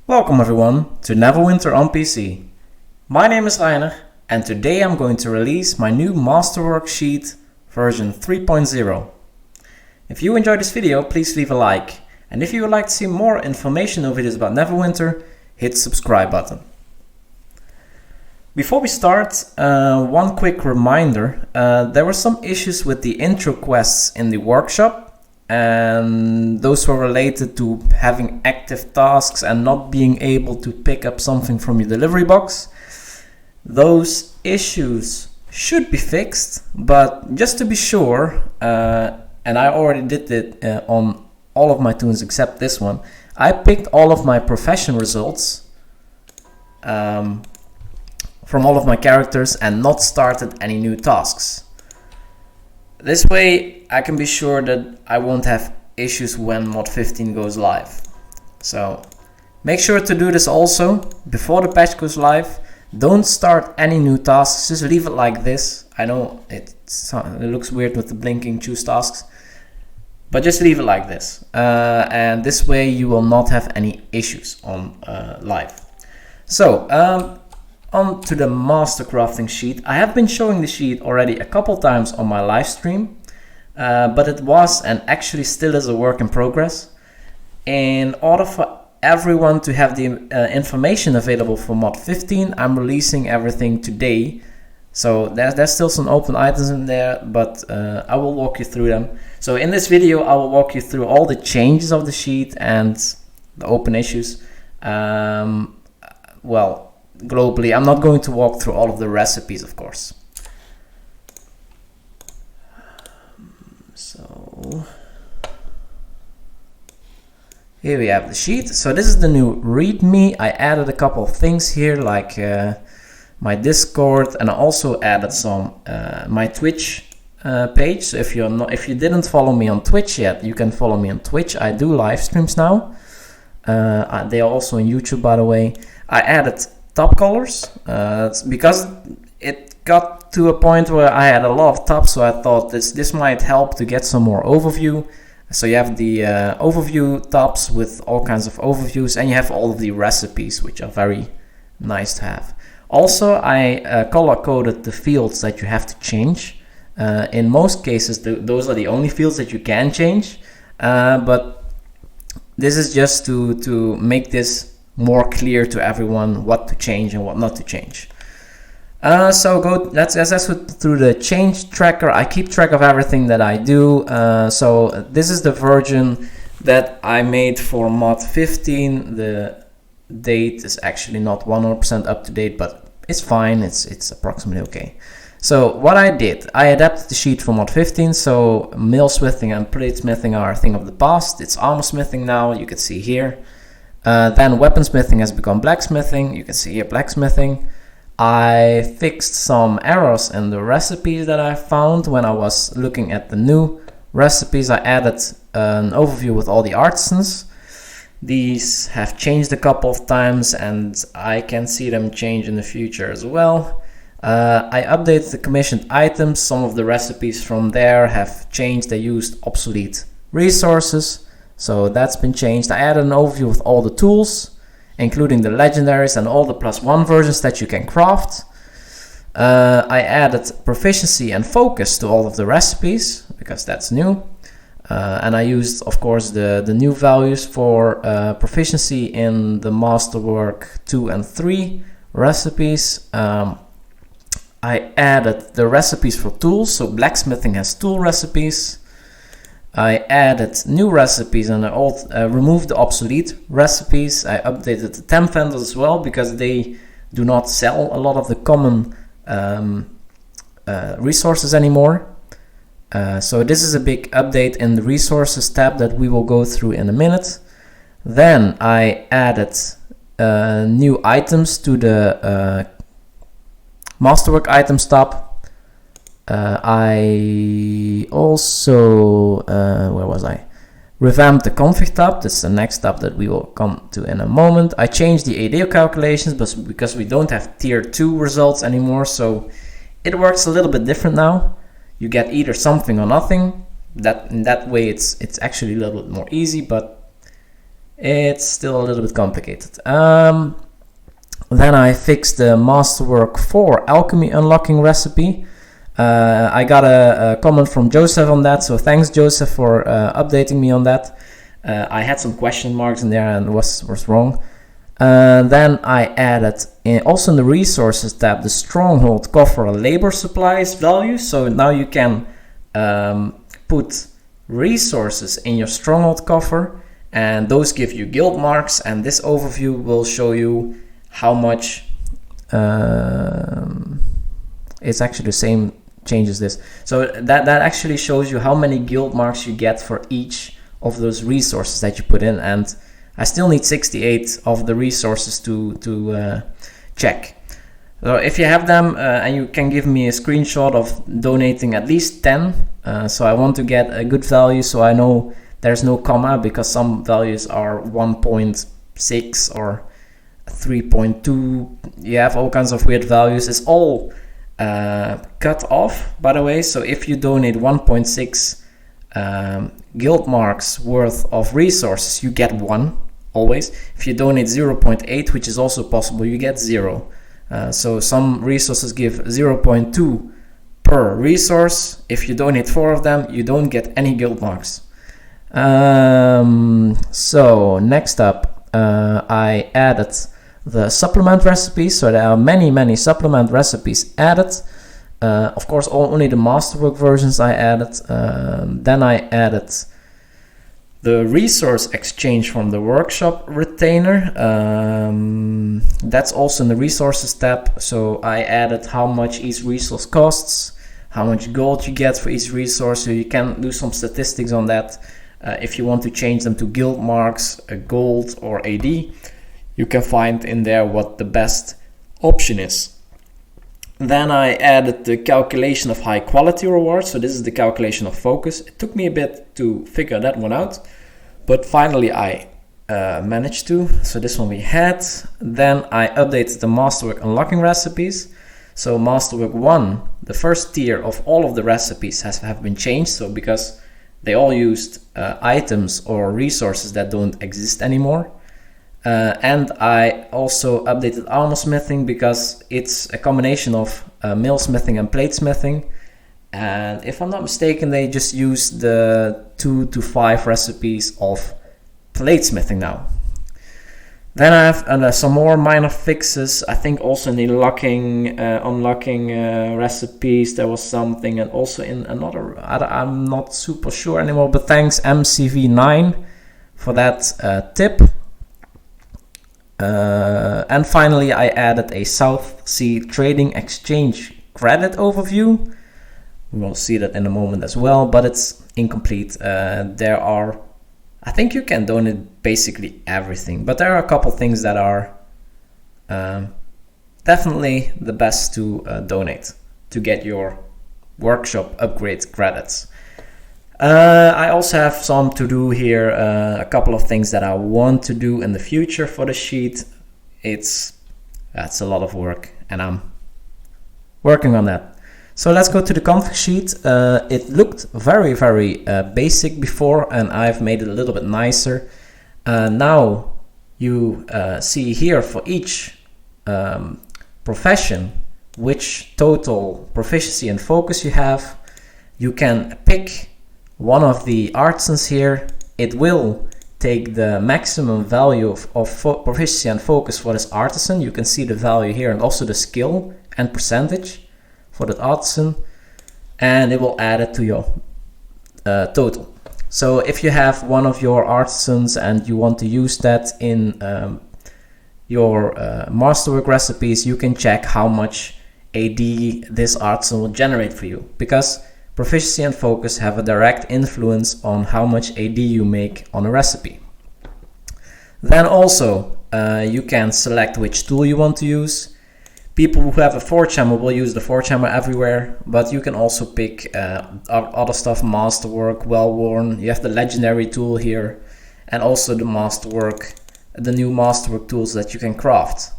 Welcome everyone to Neverwinter on PC. My name is Reiner and today I'm going to release my new Masterwork sheet version 3.0. If you enjoyed this video, please leave a like, and if you would like to see more informational videos about Neverwinter, hit the subscribe button. Before we start, one quick reminder, there were some issues with the intro quests in the workshop, and those were related to having active tasks and not being able to pick up something from your delivery box. Those issues should be fixed, but just to be sure, and I already did it on all of my tunes except this one, I picked all of my profession results from all of my characters and not started any new tasks. This way I can be sure that I won't have issues when MOD15 goes live. So make sure to do this also before the patch goes live. Don't start any new tasks, just leave it like this. I know it looks weird with the blinking choose tasks, but just leave it like this. And this way you will not have any issues on live. So on to the master crafting sheet. I have been showing the sheet already a couple times on my live stream, but it was and actually still is a work in progress. In order for everyone to have the information available for MOD15, I'm releasing everything today. So there's still some open items in there, but I will walk you through them. So in this video I will walk you through all the changes of the sheet and the open issues. Well, globally, I'm not going to walk through all of the recipes, of course. So here we have the sheet. So this is the new README. I added a couple of things here, like my Discord, and I also added some my Twitch page. So if you didn't follow me on Twitch yet, you can follow me on Twitch. I do live streams now. They are also on YouTube, by the way. I added top colors because it got to a point where I had a lot of tops, so I thought this might help to get some more overview. So you have the overview tops with all kinds of overviews, and you have all of the recipes, which are very nice to have. Also, I color coded the fields that you have to change. In most cases, those are the only fields that you can change, but this is just to make this more clear to everyone what to change and what not to change. So let's go through the change tracker. I keep track of everything that I do. So this is the version that I made for MOD15. The date is actually not 100% up to date, but it's fine. It's approximately okay. So what I did, I adapted the sheet for MOD15. So mill smithing and plate smithing are a thing of the past. It's armor smithing now. You can see here. Then weaponsmithing has become blacksmithing. You can see here blacksmithing. I fixed some errors in the recipes that I found when I was looking at the new recipes. I added an overview with all the artisans. These have changed a couple of times and I can see them change in the future as well. I updated the commissioned items. Some of the recipes from there have changed. They used obsolete resources. So that's been changed. I added an overview with all the tools, including the legendaries and all the +1 versions that you can craft. I added proficiency and focus to all of the recipes because that's new. And I used, of course, the new values for proficiency in the Masterwork 2 and 3 recipes. I added the recipes for tools. So blacksmithing has tool recipes. I added new recipes and I removed the obsolete recipes. I updated the temp vendors as well because they do not sell a lot of the common resources anymore. So this is a big update in the resources tab that we will go through in a minute. Then I added new items to the Masterwork items tab. I also, where was I? Revamped the config tab. That's the next tab that we will come to in a moment. I changed the ADO calculations because we don't have tier 2 results anymore, so it works a little bit different now. You get either something or nothing. In that way it's actually a little bit more easy, but it's still a little bit complicated. Then I fixed the Masterwork 4 alchemy unlocking recipe. I got a comment from Joseph on that, so thanks Joseph for updating me on that. I had some question marks in there and was wrong. Then I added also in the resources tab the stronghold coffer labor supplies value. So now you can put resources in your stronghold coffer, and those give you guild marks, and this overview will show you how much it's actually the same change as this. So that actually shows you how many guild marks you get for each of those resources that you put in, and I still need 68 of the resources to check. So if you have them and you can give me a screenshot of donating at least 10, so I want to get a good value, so I know there's no comma, because some values are 1.6 or 3.2. You have all kinds of weird values. It's all cut off, by the way. So if you donate 1.6 guild marks worth of resources, you get 1 always. If you donate 0.8, which is also possible, you get 0. So some resources give 0.2 per resource. If you donate 4 of them, you don't get any guild marks. So next up, I added the supplement recipes. So there are many supplement recipes added. Of course, only the Masterwork versions I added. Then I added the resource exchange from the workshop retainer. That's also in the resources tab. So I added how much each resource costs, how much gold you get for each resource. So you can do some statistics on that. If you want to change them to guild marks, gold or AD, you can find in there what the best option is. Then I added the calculation of high quality rewards. So this is the calculation of focus. It took me a bit to figure that one out, but finally I managed to. So this one we had. Then I updated the Masterwork unlocking recipes. So Masterwork 1, the first tier of all of the recipes have been changed. So because they all used items or resources that don't exist anymore. And I also updated armor smithing because it's a combination of mail smithing and plate smithing. And if I'm not mistaken, they just use the 2 to 5 recipes of plate smithing now. Then I have some more minor fixes. I think also in the unlocking recipes there was something, and also in another, I'm not super sure anymore, but thanks MCV9 for that tip. And finally I added a South Sea Trading Exchange credit overview. We will see that in a moment as well, but it's incomplete. There are, I think you can donate basically everything, but there are a couple things that are definitely the best to donate to get your workshop upgrade credits. I also have some to do here, a couple of things that I want to do in the future for the sheet. That's a lot of work and I'm working on that. So let's go to the config sheet. It looked very basic before, and I've made it a little bit nicer. Now you see here for each profession which total proficiency and focus you have. You can pick one of the artisans here. It will take the maximum value of proficiency and focus for this artisan. You can see the value here and also the skill and percentage for that artisan, and it will add it to your total. So if you have one of your artisans and you want to use that in your Masterwork recipes, you can check how much AD this artisan will generate for you, because proficiency and focus have a direct influence on how much AD you make on a recipe. Then also you can select which tool you want to use. People who have a forge hammer will use the forge hammer everywhere, but you can also pick other stuff, Masterwork, Well-Worn. You have the legendary tool here, and also the Masterwork, the new Masterwork tools that you can craft.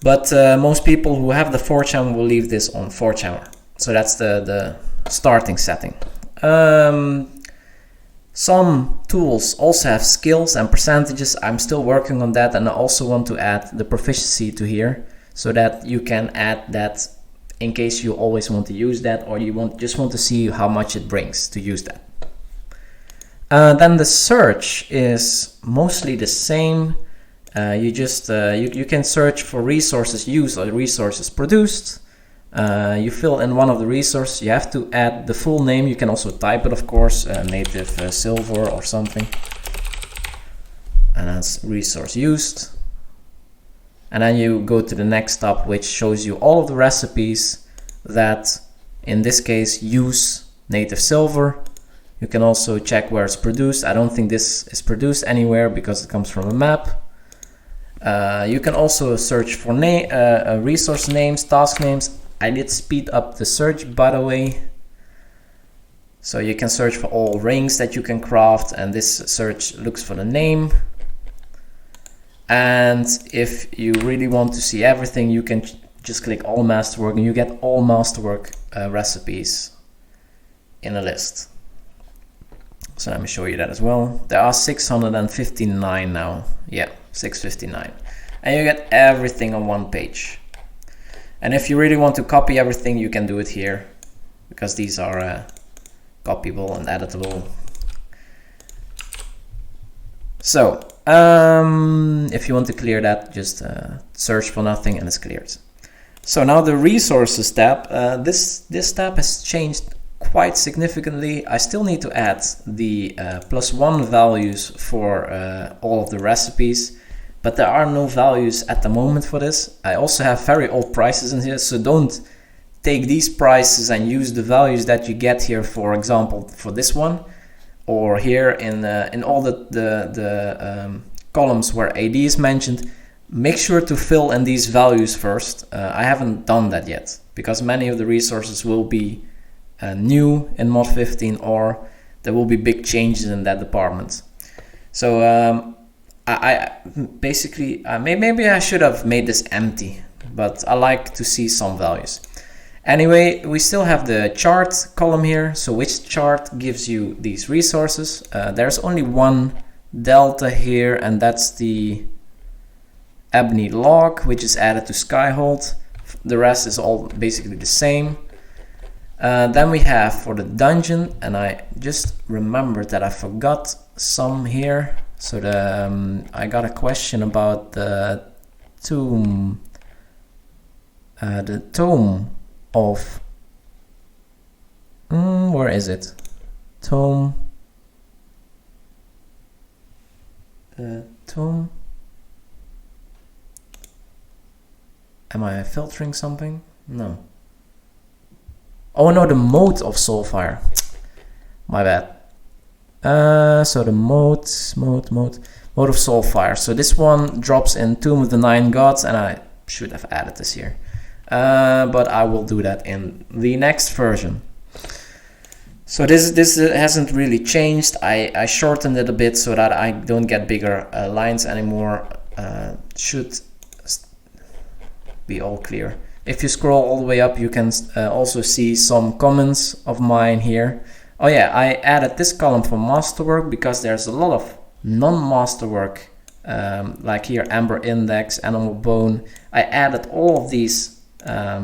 But most people who have the forge hammer will leave this on forge hammer. So that's the starting setting. Some tools also have skills and percentages. I'm still working on that, and I also want to add the proficiency to here so that you can add that in case you always want to use that, or you just want to see how much it brings to use that. Then the search is mostly the same. You can search for resources used or resources produced. You fill in one of the resources. You have to add the full name. You can also type it, of course, native silver or something. And that's resource used. And then you go to the next tab, which shows you all of the recipes that, in this case, use native silver. You can also check where it's produced. I don't think this is produced anywhere because it comes from a map. You can also search for resource names, task names. I did speed up the search, by the way. So you can search for all rings that you can craft, and this search looks for the name. And if you really want to see everything, you can just click all masterwork and you get all masterwork recipes in a list. So let me show you that as well. There are 659 now. Yeah, 659. And you get everything on one page. And if you really want to copy everything, you can do it here, because these are copyable and editable. So if you want to clear that, just search for nothing and it's cleared. So now the resources tab, this tab has changed quite significantly. I still need to add the +1 values for all of the recipes, but there are no values at the moment for this. I also have very old prices in here, so don't take these prices and use the values that you get here, for example, for this one, or here in all the columns where AD is mentioned. Make sure to fill in these values first. I haven't done that yet, because many of the resources will be new in mod 15, or there will be big changes in that department. So I basically maybe I should have made this empty, but I like to see some values. Anyway, we still have the chart column here. So which chart gives you these resources? There's only one delta here, and that's the ebony log, which is added to Skyhold. The rest is all basically the same. Then we have for the dungeon, and I just remembered that I forgot some here. So I got a question about the tomb, of where is it? Tome. Am I filtering something? No. Oh no, the mode of Soulfire. My bad. So the mode of Soulfire. So this one drops in Tomb of the Nine Gods, and I should have added this here. But I will do that in the next version. So this hasn't really changed. I shortened it a bit so that I don't get bigger lines anymore. Should be all clear. If you scroll all the way up, you can also see some comments of mine here. Oh yeah, I added this column for masterwork because there's a lot of non-masterwork, like here, Amber Index, Animal Bone. I added all of these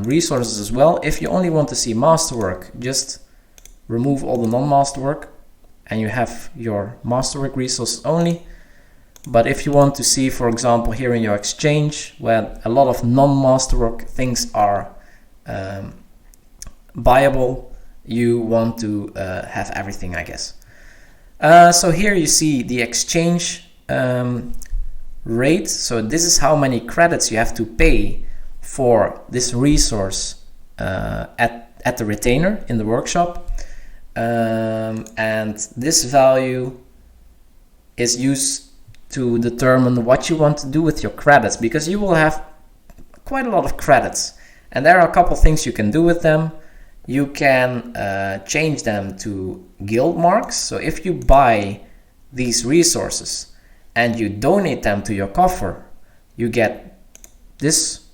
resources as well. If you only want to see masterwork, just remove all the non-masterwork and you have your masterwork resources only. But if you want to see, for example, here in your exchange, where a lot of non-masterwork things are buyable, you want to have everything, I guess. So here you see the exchange rate. So this is how many credits you have to pay for this resource at the retainer in the workshop. And this value is used to determine what you want to do with your credits, because you will have quite a lot of credits, and there are a couple things you can do with them. You can change them to guild marks. So if you buy these resources and you donate them to your coffer, you get this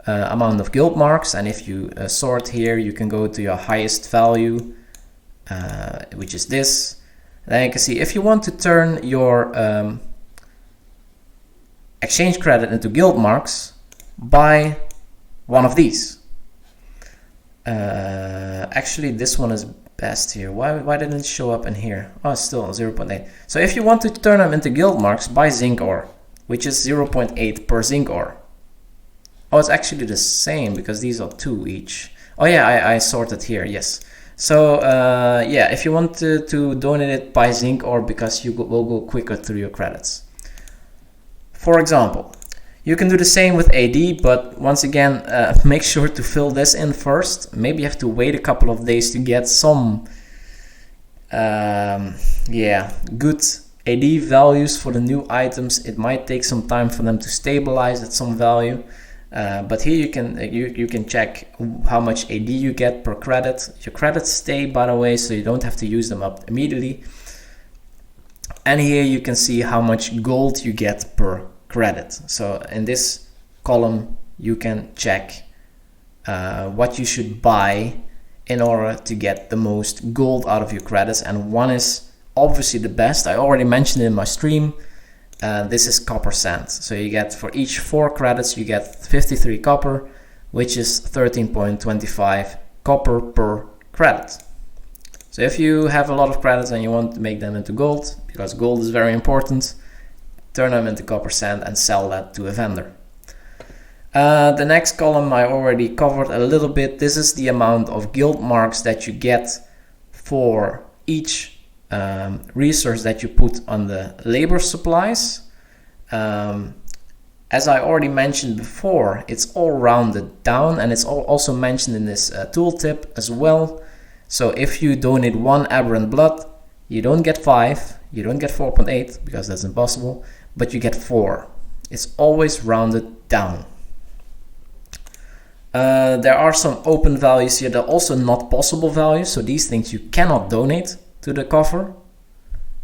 amount of guild marks, and if you sort here, you can go to your highest value, which is this. Then you can see if you want to turn your exchange credit into guild marks, buy one of these. Actually, this one is best here. Why didn't it show up in here? Oh, it's still 0.8. So if you want to turn them into guild marks, buy zinc ore, which is 0.8 per zinc ore. Oh, it's actually the same because these are 2 each. Oh yeah, I sorted here, yes. So yeah, if you want to donate it, buy zinc ore because you will go quicker through your credits. For example, you can do the same with AD, but once again, make sure to fill this in first. Maybe you have to wait a couple of days to get some yeah, good AD values for the new items. It might take some time for them to stabilize at some value. But here you can check how much AD you get per credit. Your credits stay, by the way, so you don't have to use them up immediately. And here you can see how much gold you get per credit. So in this column you can check what you should buy in order to get the most gold out of your credits, and one is obviously the best. I already mentioned it in my stream. This is copper sand. So you get, for each 4 credits you get 53 copper, which is 13.25 copper per credit. So if you have a lot of credits and you want to make them into gold, because gold is very important, turn them into copper sand and sell that to a vendor. The next column I already covered a little bit. This is the amount of guild marks that you get for each resource that you put on the labor supplies. As I already mentioned before, it's all rounded down, and it's also mentioned in this tooltip as well. So if you donate 1 aberrant blood, you don't get 5, you don't get 4.8 because that's impossible, but you get 4. It's always rounded down. There are some open values here. There are also not possible values, so these things you cannot donate to the coffer.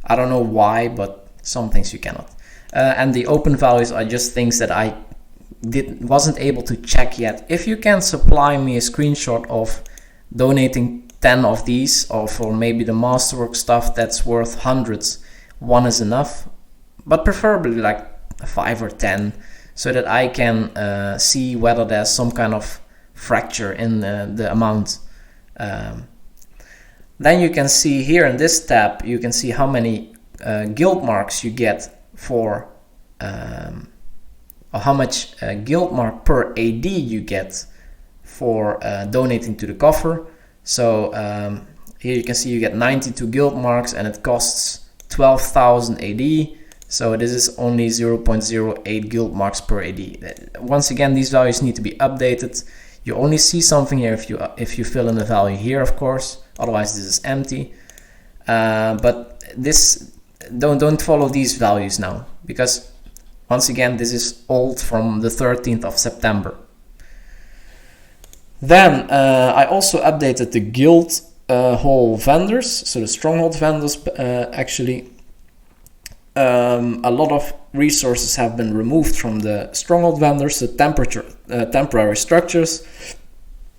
I don't know why, but some things you cannot. And the open values are just things that I wasn't able to check yet. If you can supply me a screenshot of donating 10 of these, or for maybe the masterwork stuff that's worth hundreds, 1 is enough, but preferably like 5 or 10, so that I can see whether there's some kind of fracture in the amount. Then you can see here in this tab, you can see how many guild marks you get for, or how much guild mark per AD you get for donating to the coffer. So here you can see you get 92 guild marks and it costs 12,000 AD. So this is only 0.08 guild marks per AD. Once again, these values need to be updated. You only see something here if you fill in the value here, of course. Otherwise, this is empty. But this don't follow these values now, because once again, this is old from the 13th of September. Then I also updated the guild hall vendors, so the stronghold vendors actually. A lot of resources have been removed from the stronghold vendors, the temporary structures.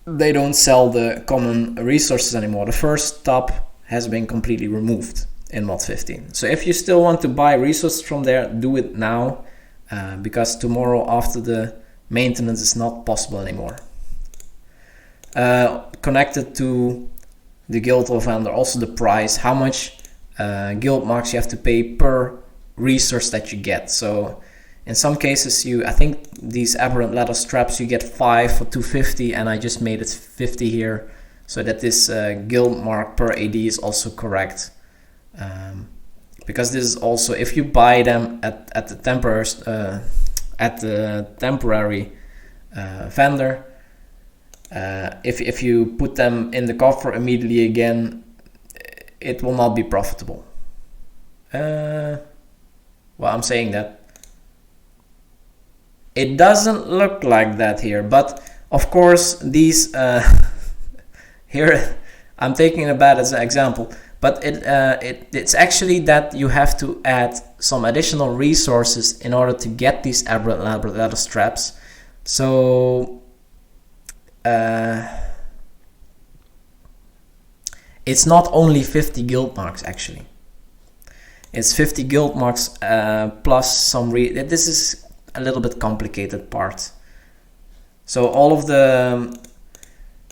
They don't sell the common resources anymore. The first top has been completely removed in MOD15. So if you still want to buy resources from there, do it now, because tomorrow after the maintenance is not possible anymore. Connected to the guild hall vendor, also the price, how much guild marks you have to pay per resource that you get. So in some cases, I think these aberrant leather straps, you get 5 for 250, and I just made it 50 here so that this guild mark per AD is also correct. Because this is also, if you buy them at the temporary vendor, if you put them in the coffer immediately again, it will not be profitable. Well, I'm saying that it doesn't look like that here, but of course these here I'm taking a bad as an example, but it's actually that you have to add some additional resources in order to get these aberrant leather straps. So it's not only 50 guild marks actually. It's 50 guild marks plus some this is a little bit complicated part. So all of the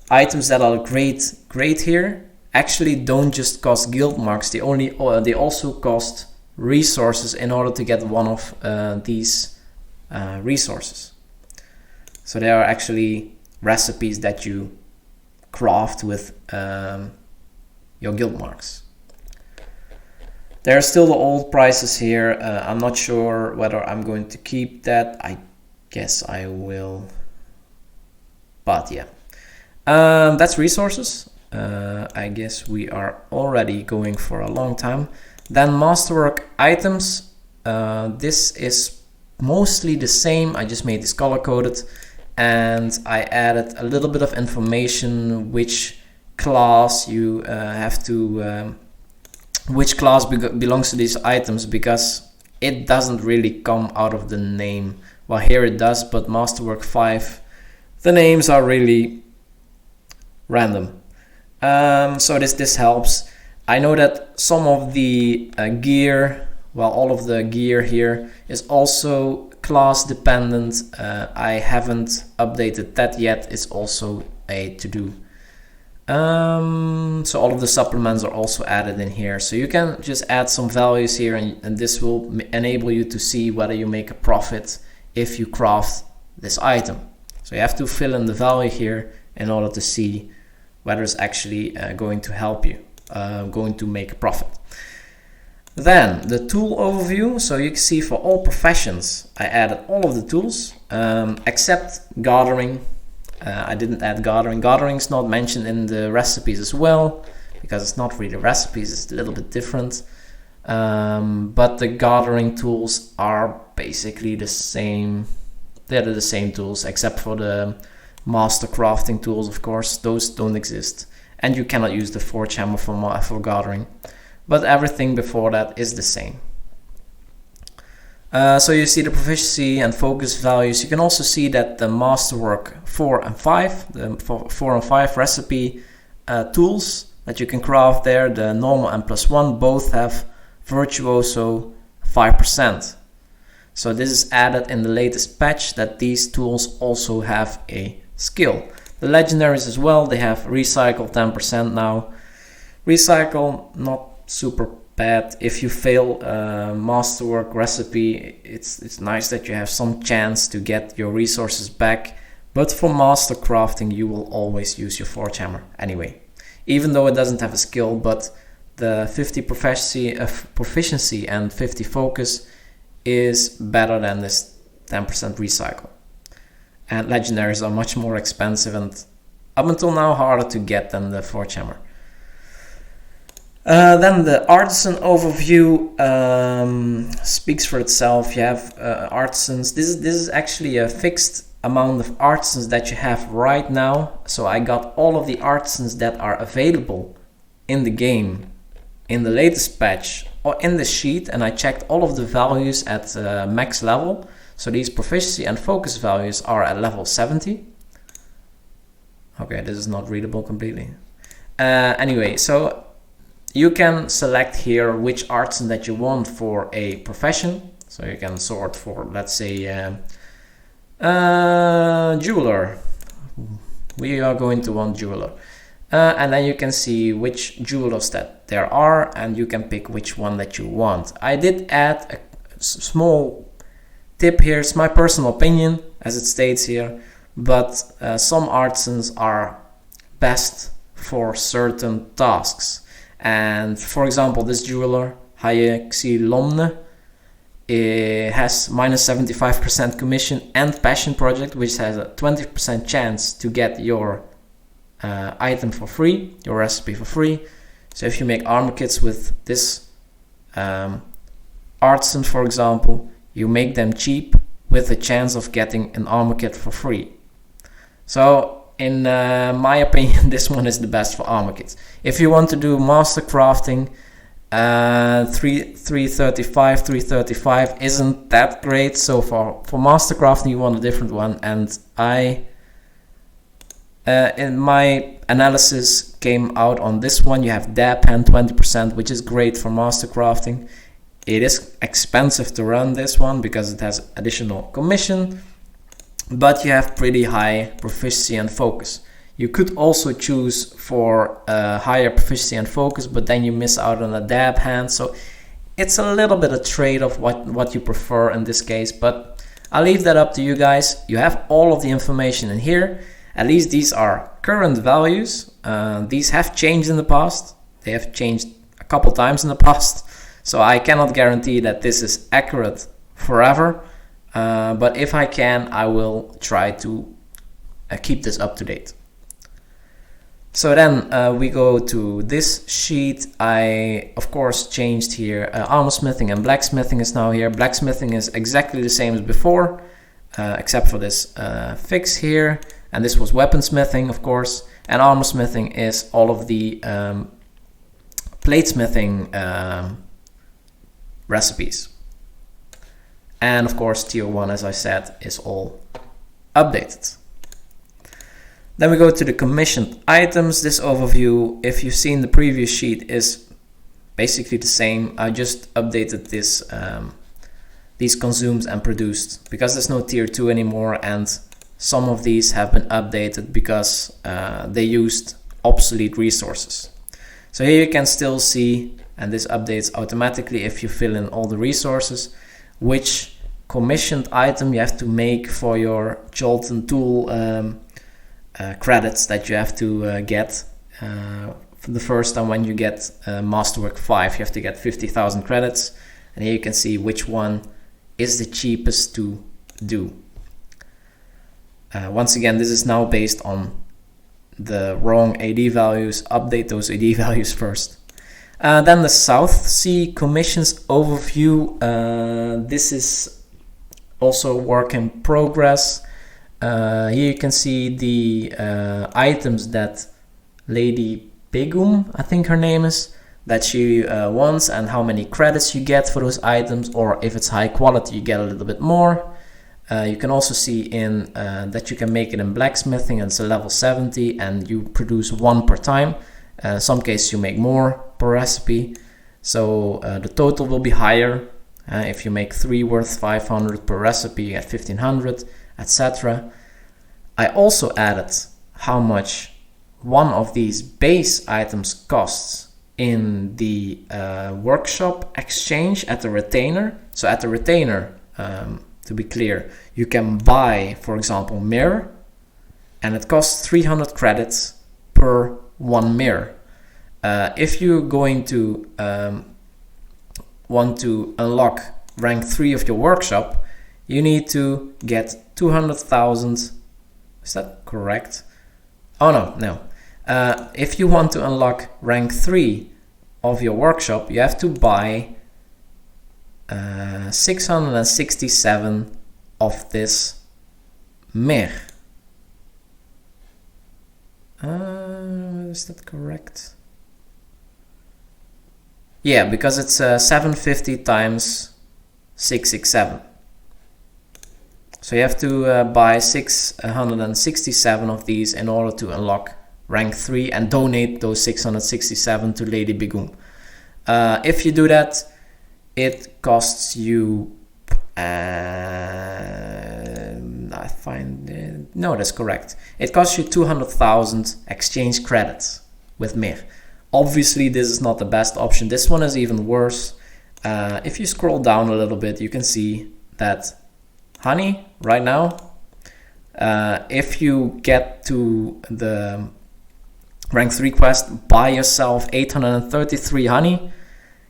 items that are great here actually don't just cost guild marks. They also cost resources in order to get one of these resources. So there are actually recipes that you craft with your guild marks. There are still the old prices here. I'm not sure whether I'm going to keep that. I guess I will. But yeah, that's resources. I guess we are already going for a long time. Then Masterwork items. This is mostly the same. I just made this color coded, and I added a little bit of information which class you have to. Which class belongs to these items, because it doesn't really come out of the name. Well, here it does, but Masterwork 5, the names are really random. So this helps. I know that some of the gear, well, all of the gear here is also class dependent. I haven't updated that yet. It's also a to-do. So all of the supplements are also added in here, so you can just add some values here, and this will enable you to see whether you make a profit if you craft this item. So you have to fill in the value here in order to see whether it's actually going to help you, going to make a profit. Then the tool overview. So you can see for all professions I added all of the tools except gardening. I didn't add gardening. Gardening is not mentioned in the recipes as well, because it's not really recipes, it's a little bit different. But the gardening tools are basically the same. They're the same tools, except for the master crafting tools, of course. Those don't exist. And you cannot use the forge hammer for gardening. But everything before that is the same. So you see the proficiency and focus values. You can also see that the Masterwork 4 and 5, the 4 and 5 recipe tools that you can craft there, the normal and +1, both have Virtuoso 5%. So this is added in the latest patch, that these tools also have a skill. The legendaries as well, they have Recycle 10% now. Recycle, not super bad. If you fail a Masterwork recipe, it's nice that you have some chance to get your resources back, but for master crafting you will always use your forge hammer anyway, even though it doesn't have a skill. But the 50 proficiency and 50 focus is better than this 10% recycle. And legendaries are much more expensive and up until now harder to get than the forge hammer. Then the Artisan overview speaks for itself. You have artisans. This is actually a fixed amount of artisans that you have right now. So I got all of the artisans that are available in the game in the latest patch or in the sheet, and I checked all of the values at max level. So these proficiency and focus values are at level 70. Okay, this is not readable completely. Anyway, so you can select here which artisan that you want for a profession. So you can sort for, let's say, jeweler. We are going to want jeweler. And then you can see which jewelers that there are, and you can pick which one that you want. I did add a small tip here. It's my personal opinion, as it states here, but some artisans are best for certain tasks. And for example, this jeweler, Hayexi Lomne, has -75% commission and passion project, which has a 20% chance to get your item for free, your recipe for free. So if you make armor kits with this artisan, for example, you make them cheap with a chance of getting an armor kit for free. So in my opinion, this one is the best for armor kits. If you want to do master crafting, 335 isn't that great. So for master crafting you want a different one, and I in my analysis came out on this one. You have dab hand 20%, which is great for master crafting. It is expensive to run this one because it has additional commission, but you have pretty high proficiency and focus. You could also choose for higher proficiency and focus, but then you miss out on a dab hand. So it's a little bit a trade-off what you prefer in this case, but I'll leave that up to you guys. You have all of the information in here. At least these are current values. These have changed in the past. They have changed a couple times in the past. So I cannot guarantee that this is accurate forever. But if I can, I will try to keep this up to date. So then we go to this sheet. I, of course, changed here. Armor smithing and blacksmithing is now here. Blacksmithing is exactly the same as before, except for this fix here. And this was weaponsmithing, of course. And armor smithing is all of the platesmithing recipes. And of course, tier 1, as I said, is all updated. Then we go to the commissioned items. This overview, if you've seen the previous sheet, is basically the same. I just updated this, these consumed and produced, because there's no tier 2 anymore, and some of these have been updated because they used obsolete resources. So here you can still see, and this updates automatically if you fill in all the resources, which commissioned item you have to make for your Jolton tool credits that you have to get. For the first time when you get Masterwork 5, you have to get 50,000 credits, and here you can see which one is the cheapest to do. Once again, this is now based on the wrong AD values. Update those AD values first. Then the South Sea commissions overview. This is also work in progress. Here you can see the items that Lady Begum, I think her name is, that she wants, and how many credits you get for those items, or if it's high quality you get a little bit more. You can also see in that you can make it in blacksmithing, and it's a level 70, and you produce 1 per time. In some cases you make more per recipe, so the total will be higher. If you make 3 worth 500 per recipe, you get 1500, etc. I also added how much one of these base items costs in the workshop exchange at the retainer. So at the retainer, to be clear, you can buy, for example, mirror, and it costs 300 credits per 1 mirror. If you're going to want to unlock rank 3 of your workshop, you need to get 200,000. Is that correct? Oh no. If you want to unlock rank 3 of your workshop, you have to buy 667 of this mir. Is that correct? Yeah, because it's 750 times 667. So you have to buy 667 of these in order to unlock rank 3 and donate those 667 to Lady Begum. If you do that, it costs you, no, that's correct. It costs you 200,000 exchange credits with Mir. Obviously, this is not the best option. This one is even worse. If you scroll down a little bit, you can see that honey right now, if you get to the rank 3 quest, buy yourself 833 honey,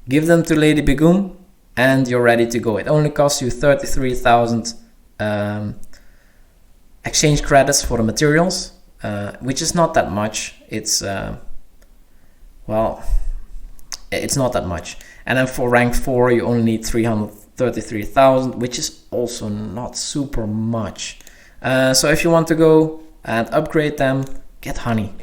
give them to Lady Begum, and you're ready to go. It only costs you 33,000 exchange credits for the materials, which is not that much. It's well, it's not that much. And then for rank 4 you only need 333,000, which is also not super much. So if you want to go and upgrade them, get honey.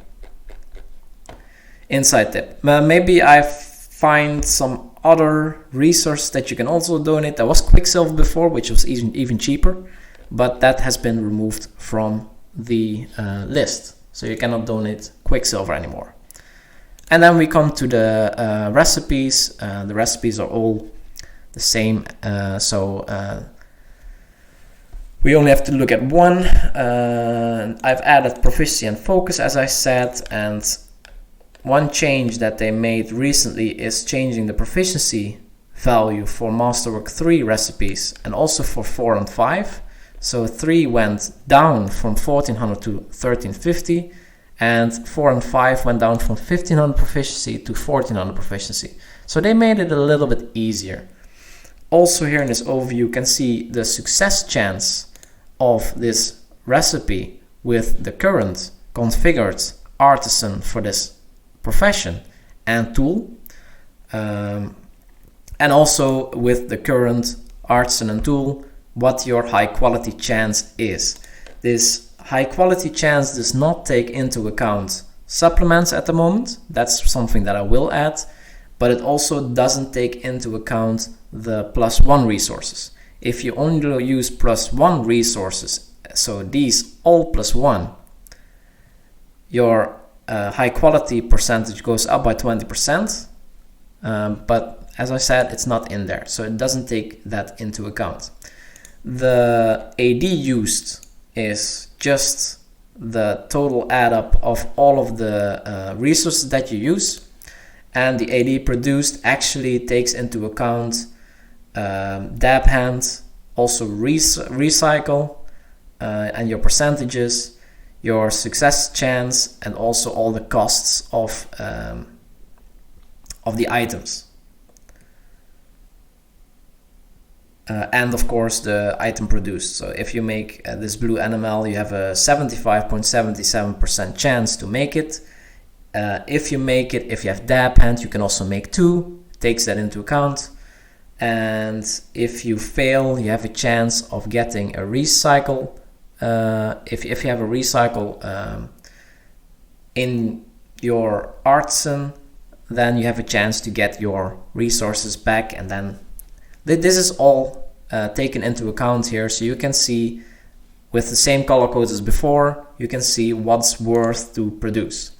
Inside tip, maybe I find some other resource that you can also donate. There was Quicksilver before, which was even cheaper, but that has been removed from the list, so you cannot donate Quicksilver anymore. And then we come to the recipes. The recipes are all the same. We only have to look at one. I've added proficiency and focus, as I said, and one change that they made recently is changing the proficiency value for Masterwork 3 recipes and also for 4 and 5. So 3 went down from 1400 to 1350, and 4 and 5 went down from 1500 proficiency to 1400 proficiency. So they made it a little bit easier. Also here in this overview you can see the success chance of this recipe with the current configured artisan for this profession and tool, and also with the current artisan and tool what your high quality chance is. This high quality chance does not take into account supplements at the moment. That's something that I will add, but it also doesn't take into account the +1 resources. If you only use +1 resources, so these all +1, your high quality percentage goes up by 20%, but as I said, it's not in there, so it doesn't take that into account. The AD used is just the total add up of all of the resources that you use, and the AD produced actually takes into account dab hand, also recycle, and your percentages, your success chance, and also all the costs of the items, and of course the item produced. So if you make this blue animal, you have a 75.77% chance to make it. If you make it, if you have dab hand, you can also make 2, takes that into account. And if you fail, you have a chance of getting a recycle. If you have a recycle in your artisan, then you have a chance to get your resources back. And then this is all taken into account here, so you can see with the same color codes as before, you can see what's worth to produce.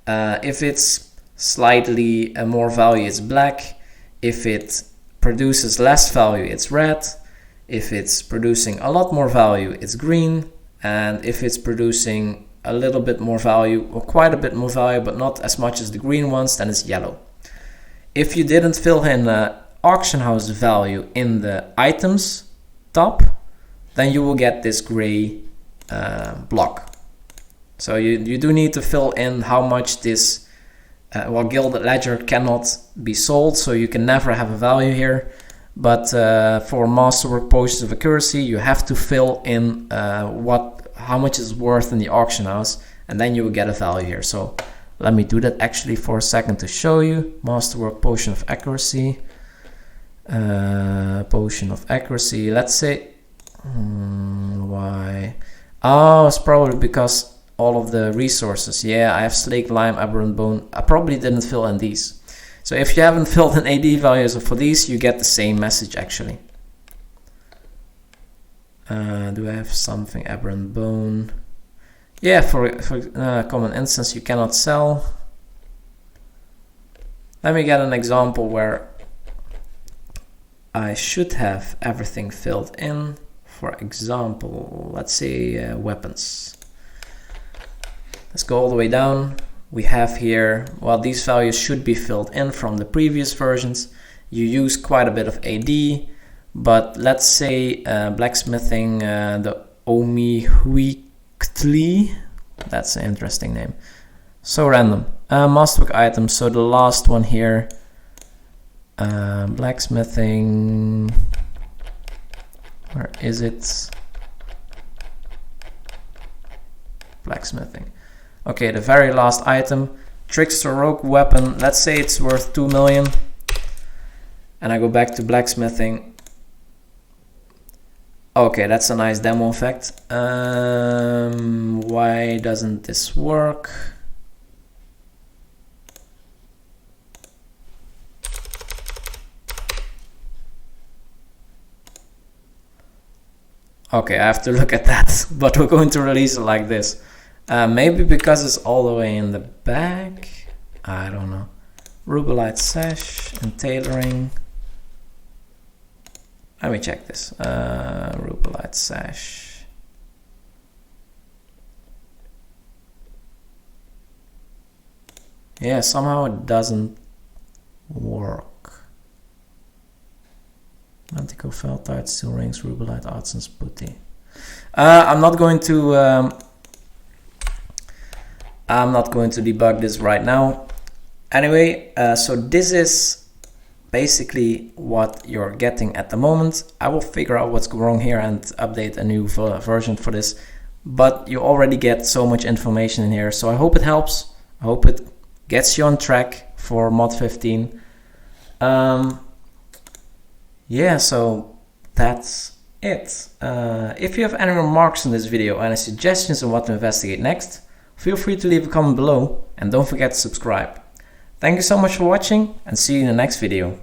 If it's slightly more value, it's black. If it produces less value, it's red. If it's producing a lot more value, it's green. And if it's producing a little bit more value, or quite a bit more value, but not as much as the green ones, then it's yellow. If you didn't fill in auction house value in the items top, then you will get this gray block. So you do need to fill in how much this Gilded Ledger cannot be sold, so you can never have a value here. But for Masterwork Potions of Accuracy, you have to fill in how much is worth in the auction house, and then you will get a value here. So let me do that actually for a second to show you. Masterwork Potion of Accuracy. Potion of Accuracy. Let's say why? Oh, it's probably because all of the resources. Yeah, I have Slake, Lime, Aberrant Bone. I probably didn't fill in these. So if you haven't filled in AD values for these, you get the same message actually. Do I have something? Aberrant Bone. Yeah, for common instance you cannot sell. Let me get an example where I should have everything filled in. For example, let's say weapons. Let's go all the way down. We have here, well, these values should be filled in from the previous versions. You use quite a bit of AD, but let's say Blacksmithing, the Omihuictli, that's an interesting name. So random. Masterwork items, so the last one here, Blacksmithing, where is it? Blacksmithing. Okay, the very last item, Trickster Rogue Weapon. Let's say it's worth 2 million. And I go back to Blacksmithing. Okay, that's a nice demo effect. Why doesn't this work? Okay, I have to look at that, but we're going to release it like this. Maybe because it's all the way in the back. I don't know. Rubelite Sash and tailoring. Let me check this. Rubelite sash. Yeah, somehow it doesn't work. Mantico Feltite, Steel Rings, Rubelite, Artisan's Putty. I'm not going to debug this right now. Anyway, so this is basically what you're getting at the moment. I will figure out what's wrong here and update a new version for this, but you already get so much information in here, so I hope it helps. I hope it gets you on track for mod 15. Yeah, so that's it. If you have any remarks on this video, any suggestions on what to investigate next, feel free to leave a comment below, and don't forget to subscribe. Thank you so much for watching, and see you in the next video.